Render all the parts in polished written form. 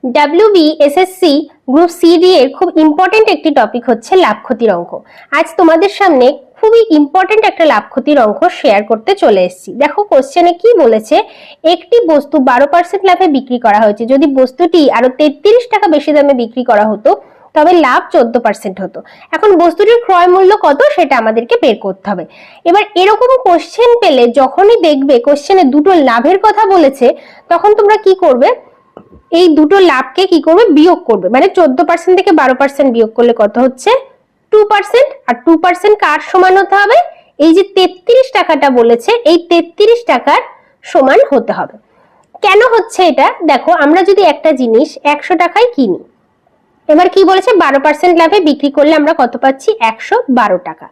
WB SSC group CD এর খুব important একটি টপিক হচ্ছে লাভ ক্ষতির অঙ্ক। আজ তোমাদের সামনে খুবই ইম্পর্টেন্ট একটা লাভ ক্ষতির অঙ্ক শেয়ার করতে চলে এসেছি। দেখো কোশ্চেনে কি বলেছে, একটি বস্তু 12% লাভে বিক্রি করা হয়েছে। যদি বস্তুটি আরো 33 টাকা বেশি দামে বিক্রি করা হতো তবে লাভ 14% হতো। এখন বস্তুটির ক্রয় মূল্য কত সেটা আমাদেরকে বের করতে হবে। এবার এরকম কোশ্চেন পেলে যখনই দেখবে কোশ্চেনে দুটো লাভের কথা বলেছে, তখন তোমরা কি করবে, এই দুটো লাভকে কি করবে, বিয়োগ করবে। মানে 14% থেকে 12% বিয়োগ করলে কত হচ্ছে, 2%। আর 2% কার সমান হতে হবে, এই যে 33 টাকাটা বলেছে এই 33 টাকার সমান হতে হবে। কেন হচ্ছে এটা দেখো, আমরা যদি একটা জিনিস 100 টাকায় কিনি, এবার কি বলেছে 12% লাভে বিক্রি করলে আমরা কত পাচ্ছি, 112 টাকা।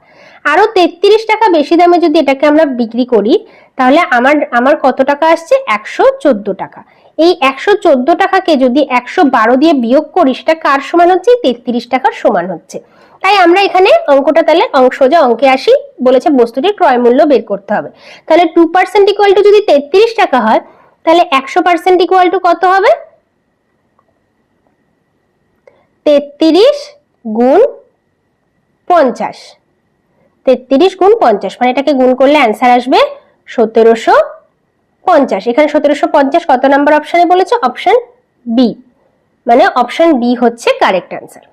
আরো 33 টাকা বেশি দামে যদি এটাকে আমরা বিক্রি করি তাহলে আমার কত টাকা আসছে, 114 টাকা। এই 114 টাকাকে যদি 112 দিয়ে বিয়োগ করি সেটা কার সমান হচ্ছে, 33 টাকার সমান হচ্ছে। তাই আমরা এখানে অঙ্কটা তাহলে সোজা অঙ্কে আসি, বলেছে বস্তুটির ক্রয় মূল্য বের করতে হবে। তাহলে 2% ইকুয়াল টু যদি 33 টাকা হয় তাহলে 100% ইকুয়াল টু কত হবে, 33 গুণ 50। 33 গুণ 50 মানে এটাকে গুণ করলে অ্যান্সার আসবে 1750। এখানে 1750 কত নাম্বার অপশনে বলেছে, অপশন বি, মানে অপশন বি হচ্ছে কারেক্ট অ্যান্সার।